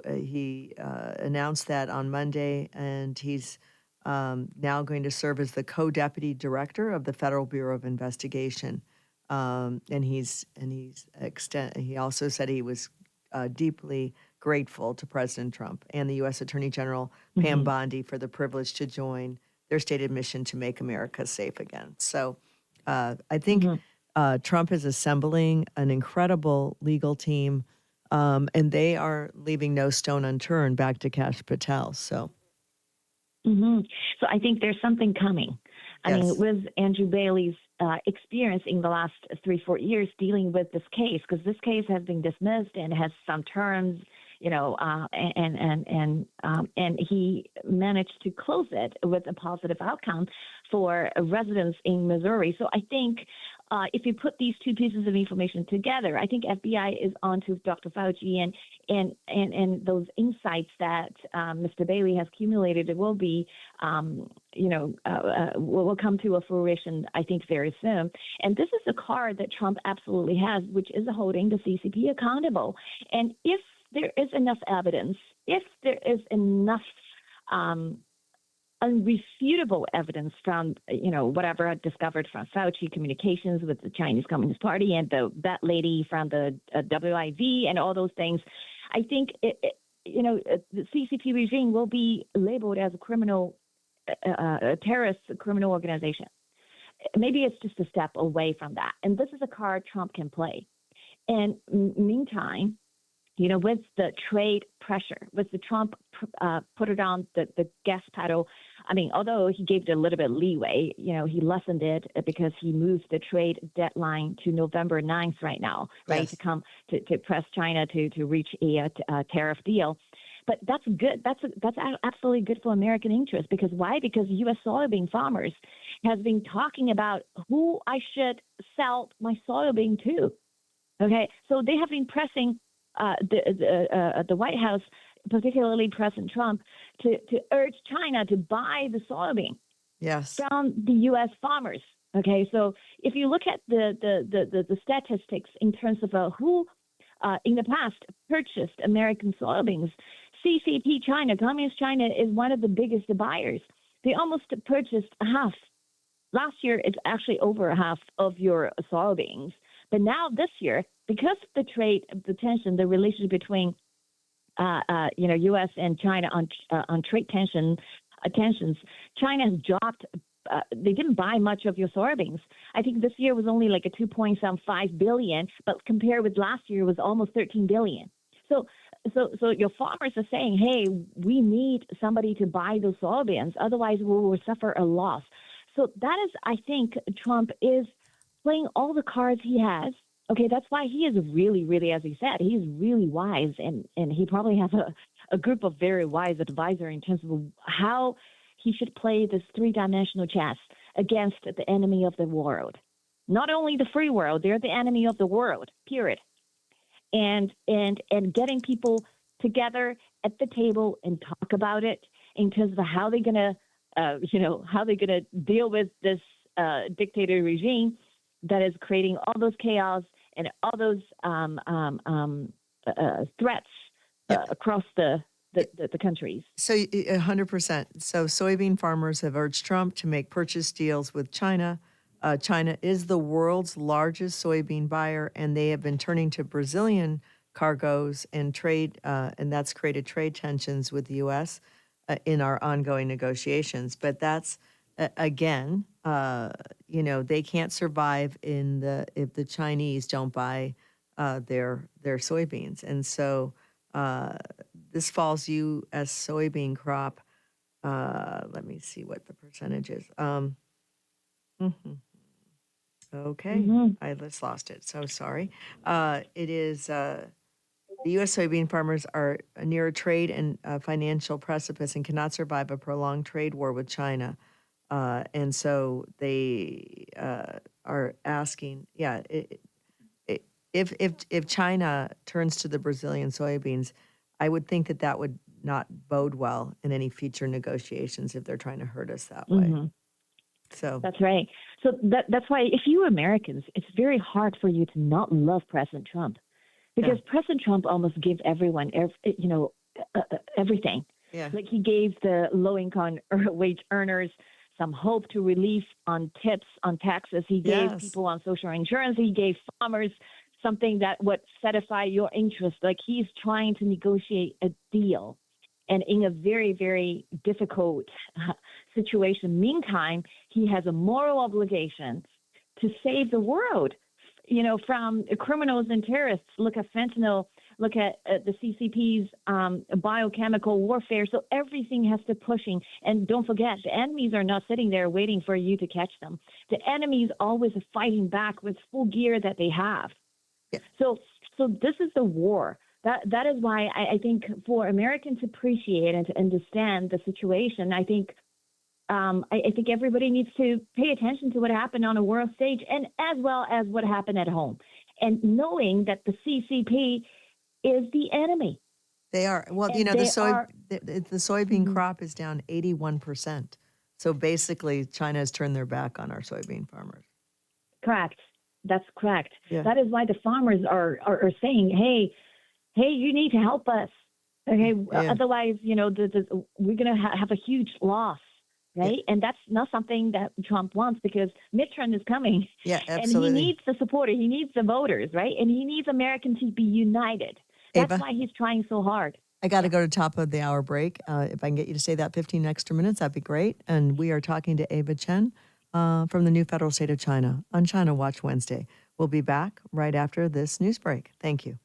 he announced that on Monday, and he's now going to serve as the co-deputy director of the Federal Bureau of Investigation. And he also said he was deeply grateful to President Trump and the U.S. Attorney General Pam Bondi for the privilege to join their stated mission to make America safe again. So I think Trump is assembling an incredible legal team, and they are leaving no stone unturned, back to Kash Patel. So So I think there's something coming. I mean, Yes. with Andrew Bailey's experience in the last 3-4 years dealing with this case, because this case has been dismissed and has some terms, and he managed to close it with a positive outcome for residents in Missouri. So I think if you put these two pieces of information together, I think FBI is onto Dr. Fauci and those insights that Mr. Bailey has accumulated. It will be, will come to a fruition, I think, very soon. And this is a card that Trump absolutely has, which is holding the CCP accountable. And if there is enough evidence, if there is enough unrefutable evidence from, whatever I discovered from Fauci communications with the Chinese Communist Party and that lady from the WIV and all those things, I think, the CCP regime will be labeled as a criminal, a terrorist criminal organization. Maybe it's just a step away from that. And this is a card Trump can play. And meantime, with the trade pressure, with the Trump put it on the gas pedal. I mean, although he gave it a little bit of leeway, he lessened it because he moved the trade deadline to November 9th right now, right, Yes. to come to press China to reach a tariff deal. But that's good. That's absolutely good for American interests. Because why? Because U.S. soybean farmers has been talking about who I should sell my soybean to. Okay, so they have been pressing the White House, particularly President Trump, to urge China to buy the soybean Yes. from the U.S. farmers. Okay, so if you look at the statistics in terms of who in the past purchased American soybeans, CCP China, Communist China, is one of the biggest buyers. They almost purchased half. Last year, it's actually over half of your soybeans. But now this year, because of the trade, the tension, the relationship between, U.S. and China on trade tensions, China has dropped. They didn't buy much of your soybeans. I think this year was only like a 2.75 billion, but compared with last year, it was almost 13 billion. So your farmers are saying, hey, we need somebody to buy those soybeans, otherwise we will suffer a loss. So that is, I think, Trump is playing all the cards he has. Okay, that's why he is really, really, as he said, he is really wise, and he probably has a group of very wise advisors in terms of how he should play this three-dimensional chess against the enemy of the world. Not only the free world, they're the enemy of the world, period. And getting people together at the table and talk about it in terms of how they're gonna, deal with this dictator regime that is creating all those chaos and all those threats across the countries. So 100%. So soybean farmers have urged Trump to make purchase deals with China. China is the world's largest soybean buyer, and they have been turning to Brazilian cargoes and trade, and that's created trade tensions with the U.S. In our ongoing negotiations. But that's again, they can't survive if the Chinese don't buy their soybeans, and so this falls U.S. soybean crop. Let me see what the percentage is. Okay, I just lost it. So sorry. It is the U.S. soybean farmers are near a trade and financial precipice and cannot survive a prolonged trade war with China. And so they are asking, if China turns to the Brazilian soybeans, I would think that would not bode well in any future negotiations if they're trying to hurt us that way. So that's right. So that's why if you Americans, it's very hard for you to not love President Trump, because President Trump almost gave everyone, everything. Yeah. Like he gave the low-income wage earners some hope to relief on tips, on taxes. He gave people on social insurance. He gave farmers something that would satisfy your interest. Like he's trying to negotiate a deal. And in a very, very difficult situation, meantime, he has a moral obligation to save the world, from criminals and terrorists. Look at fentanyl Look at the CCP's biochemical warfare. So everything has to pushing. And don't forget, the enemies are not sitting there waiting for you to catch them. The enemies always fighting back with full gear that they have. Yeah. So this is the war. That is why I think for Americans to appreciate and to understand the situation, I think everybody needs to pay attention to what happened on a world stage and as well as what happened at home. And knowing that the CCP is the enemy. They are. Well, And they are. the soybean crop is down 81%. So basically, China has turned their back on our soybean farmers. Correct. That's correct. Yeah. That is why the farmers are saying, hey, you need to help us. Okay, Yeah. otherwise, we're going to have a huge loss. Right. Yeah. And that's not something that Trump wants because midterm is coming. Yeah, And absolutely. he needs the supporter. He needs the voters. Right. And he needs Americans to be united. That's Ava? why he's trying so hard. I got to go to top of the hour break. If I can get you to stay that 15 extra minutes, that'd be great. And we are talking to Ava Chen from the new federal state of China on China Watch Wednesday. We'll be back right after this news break. Thank you.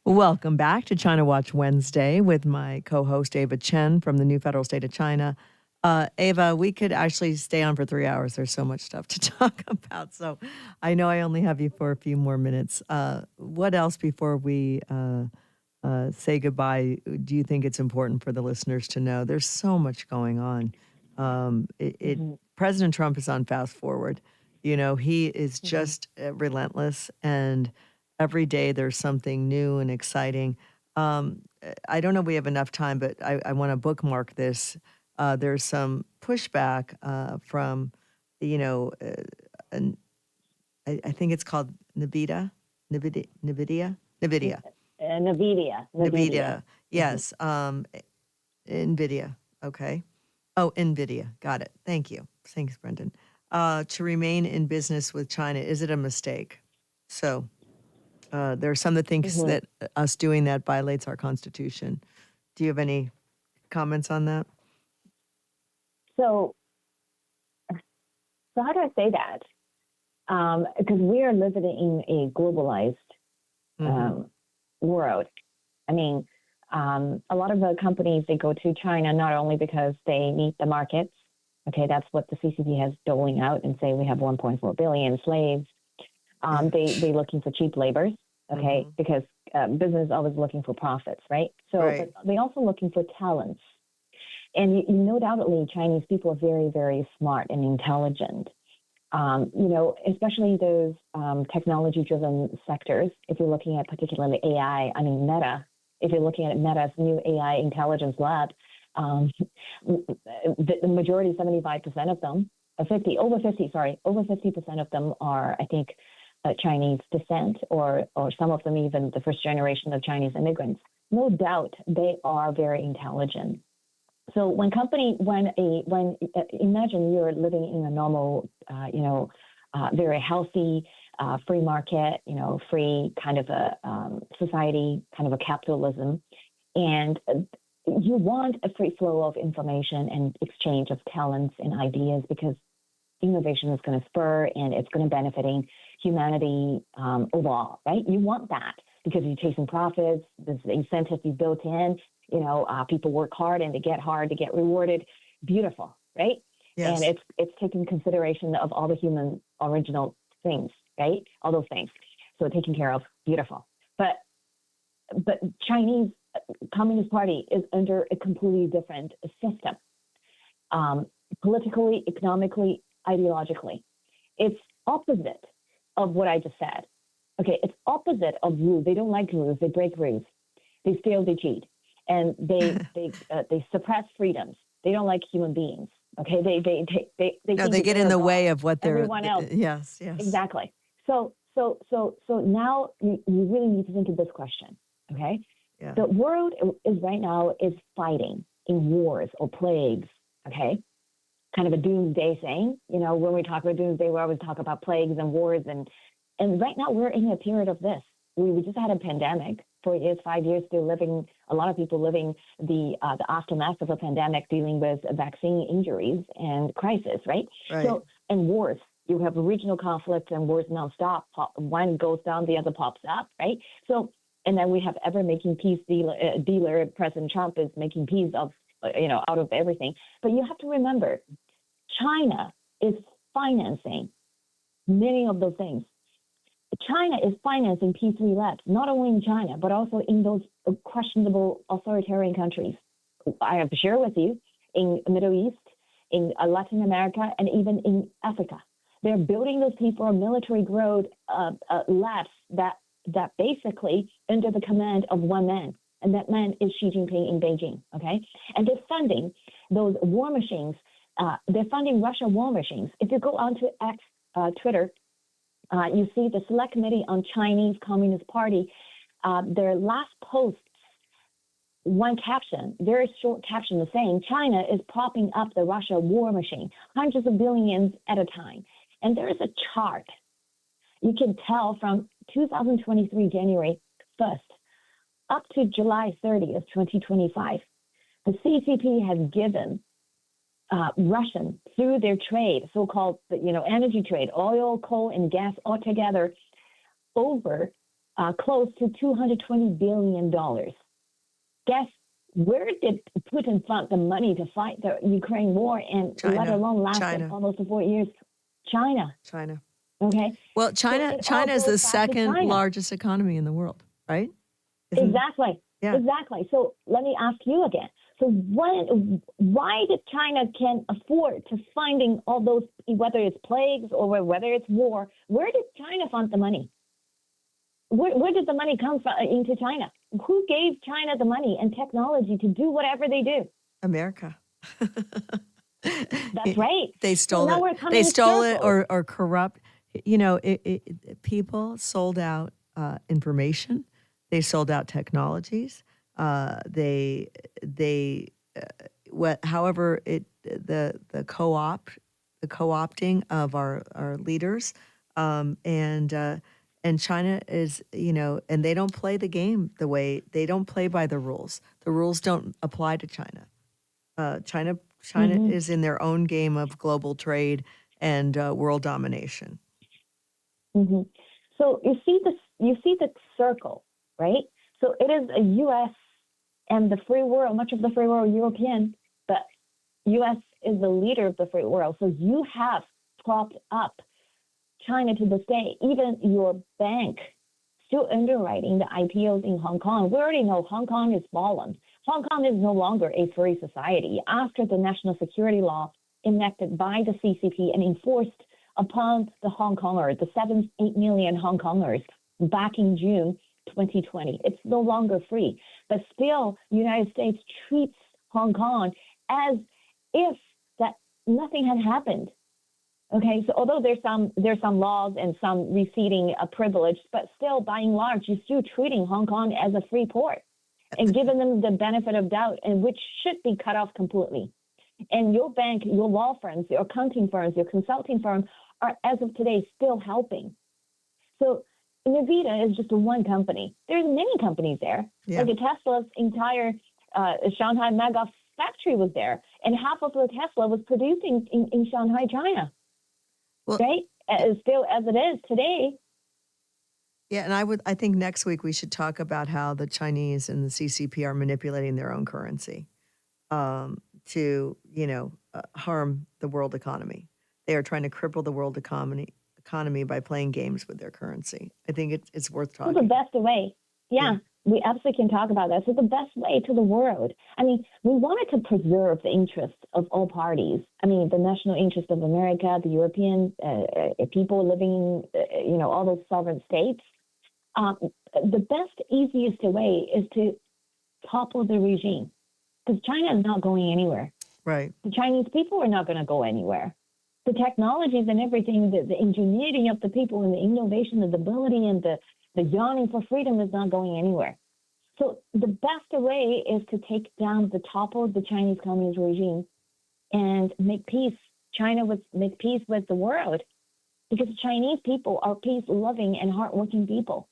Welcome back to China Watch Wednesday with my co-host Ava Chen from the new federal state of China. Ava, we could actually stay on for 3 hours. There's so much stuff to talk about. So I know I only have you for a few more minutes. What else before we say goodbye do you think it's important for the listeners to know? There's so much going on. Mm-hmm. President Trump is on fast forward. You know, he is Mm-hmm. just relentless, and every day there's something new and exciting. I don't know if we have enough time, but I want to bookmark this. There's some pushback from, you know, an, I think it's called NVIDIA, NVIDIA, NVIDIA. NVIDIA. Mm-hmm. Yes, NVIDIA. Okay. Oh, NVIDIA. Got it. Thank you. Thanks, Brendan. To remain in business with China, is it a mistake? So there are some that thinks Mm-hmm. that us doing that violates our constitution. Do you have any comments on that? So, so how do I say that? Because we are living in a globalized Mm-hmm. world. I mean, a lot of the companies, they go to China not only because they need the markets. Okay, that's what the CCP has doling out and say we have 1.4 billion slaves. Yeah. They looking for cheap labors. Okay, Mm-hmm. because business is always looking for profits, right? So, Right. but they also looking for talents. And no doubtly, Chinese people are very, very smart and intelligent. Especially those technology-driven sectors. If you're looking at particularly AI, I mean Meta. If you're looking at Meta's new AI intelligence lab, the majority, 75% of them, over 50% of them are, I think, Chinese descent, or some of them even the first generation of Chinese immigrants. No doubt, they are very intelligent. So imagine you're living in a normal, very healthy, free market, free kind of a society, kind of a capitalism, and you want a free flow of information and exchange of talents and ideas because innovation is going to spur and it's going to benefiting humanity overall, right? You want that because you're chasing profits. There's the incentive you built in. People work hard and they get hard to get rewarded. Beautiful, right? And Yes. it's taking consideration of all the human original things, right? All those things. So taken care of, beautiful. But Chinese Communist Party is under a completely different system, politically, economically, ideologically. It's opposite of what I just said. Okay, it's opposite of rules. They don't like rules. They break rules. They steal. They cheat, and they suppress freedoms. They don't like human beings. Okay, they No, think they that get in they're the way God. of what they're. Everyone else. Yes. Yes. Exactly. So now you really need to think of this question. Okay, Yeah. the world is right now is fighting in wars or plagues. Okay, kind of a doomsday thing. When we talk about doomsday, we always talk about plagues and wars, and right now we're in a period of this. We just had a pandemic. 4 years, 5 years, still living. A lot of people living the aftermath of a pandemic, dealing with vaccine injuries and crisis, right? Right. So, and wars. You have regional conflicts and wars nonstop. One goes down, the other pops up, right? So, and then we have ever making peace dealer. President Trump is making peace of, out of everything. But you have to remember, China is financing many of those things. China is financing P3 labs, not only in China, but also in those questionable authoritarian countries. I have to share with you in the Middle East, in Latin America, and even in Africa. They're building those people military grade labs that basically under the command of one man, and that man is Xi Jinping in Beijing. Okay, and they're funding those war machines. They're funding Russian war machines. If you go onto X, Twitter, you see the Select Committee on Chinese Communist Party. Their last post, one caption, very short caption, is saying China is propping up the Russia war machine, hundreds of billions at a time. And there is a chart. You can tell from 2023, January 1st, up to July 30th, 2025, the CCP has given Russian, through their trade, so-called energy trade, oil, coal, and gas altogether, over close to $220 billion. Guess where did Putin fund the money to fight the Ukraine war and let China. alone last China. almost 4 years? China. China. Okay. Well, So China it all is the goes back to second China. largest economy in the world, right? Isn't- Exactly. Yeah. Exactly. So let me ask you again. So why did China can afford to finding all those, whether it's plagues or whether it's war? Where did China fund the money? Where did the money come from into China? Who gave China the money and technology to do whatever they do? America. That's right. They stole now it. we're coming They in stole it circles. or corrupt. People sold out information. They sold out technologies. They however the co-opting of our leaders, and China is, and they don't play the game the way they don't play by the rules. The rules don't apply to China. China Mm-hmm. is in their own game of global trade and world domination. Mm-hmm. So you see the circle, right? So it is a U.S. and the free world, much of the free world European, but U.S. is the leader of the free world. So you have propped up China to this day. Even your bank still underwriting the IPOs in Hong Kong. We already know Hong Kong is fallen. Hong Kong is no longer a free society after the national security law enacted by the CCP and enforced upon the Hong Kongers, the 8 million Hong Kongers back in June 2020. It's no longer free. But still, the United States treats Hong Kong as if that nothing had happened. Okay, so although there's some laws and some receding privilege, but still, by and large, you're still treating Hong Kong as a free port and giving them the benefit of doubt, and which should be cut off completely. And your bank, your law firms, your accounting firms, your consulting firms are, as of today, still helping. So Nvidia is just one company. There's many companies there. Yeah. Like Tesla's entire Shanghai mega factory was there, and half of the Tesla was producing in Shanghai, China. Well, right? Still as it is today. Yeah, and I think next week we should talk about how the Chinese and the CCP are manipulating their own currency to, harm the world economy. They are trying to cripple the world economy by playing games with their currency. I think it's worth talking. So the best way, we absolutely can talk about that. So the best way to the world. I mean, we wanted to preserve the interests of all parties. I mean, the national interest of America, the European people living, all those sovereign states. The best, easiest way is to topple the regime, because China is not going anywhere. Right. The Chinese people are not going to go anywhere. The technologies and everything, the ingenuity of the people and the innovation, the ability and the yearning for freedom is not going anywhere. So the best way is to take down the topple of the Chinese Communist regime and make peace. China would make peace with the world, because the Chinese people are peace-loving and hardworking people.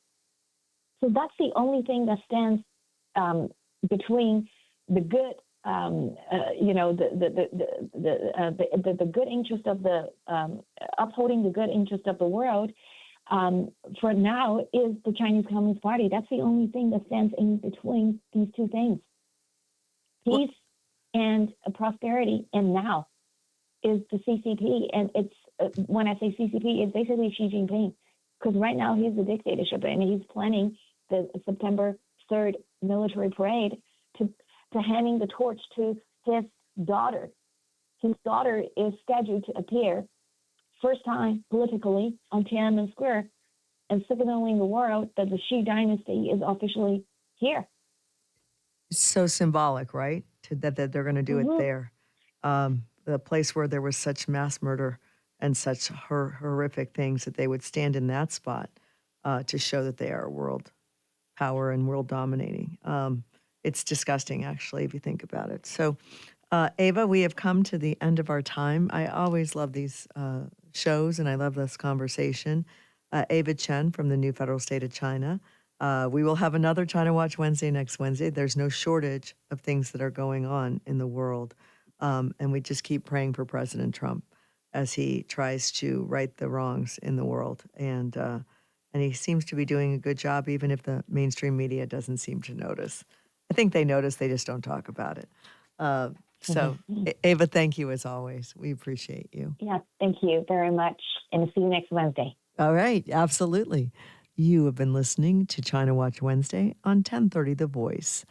So that's the only thing that stands between the good, the good interest of the upholding the good interest of the world. For now, is the Chinese Communist Party. That's the only thing that stands in between these two things: peace and prosperity. And now is the CCP, and it's when I say CCP, it's basically Xi Jinping, because right now he's the dictatorship, and he's planning the September 3rd military parade to handing the torch to his daughter. His daughter is scheduled to appear first time politically on Tiananmen Square and signaling the world that the Xi dynasty is officially here. It's so symbolic, right? That they're going to do it there. The place where there was such mass murder and such horrific things, that they would stand in that spot to show that they are world power and world dominating. It's disgusting, actually, if you think about it. So, Ava, we have come to the end of our time. I always love these shows, and I love this conversation. Ava Chen from the New Federal State of China. We will have another China Watch Wednesday next Wednesday. There's no shortage of things that are going on in the world. And we just keep praying for President Trump as he tries to right the wrongs in the world and and he seems to be doing a good job, even if the mainstream media doesn't seem to notice. I think they notice, they just don't talk about it. Uh, so, Ava, thank you as always. We appreciate you. Yeah, thank you very much. And see you next Wednesday. All right, absolutely. You have been listening to China Watch Wednesday on 1030 The Voice,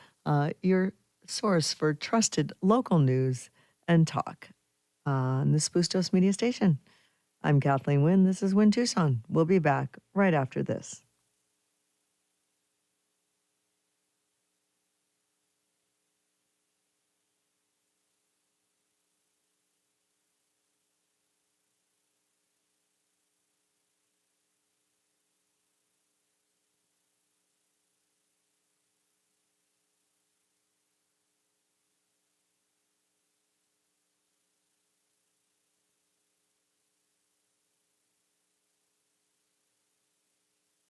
your source for trusted local news and talk on the Spustos Media Station. I'm Kathleen Winn. This is Winn Tucson. We'll be back right after this.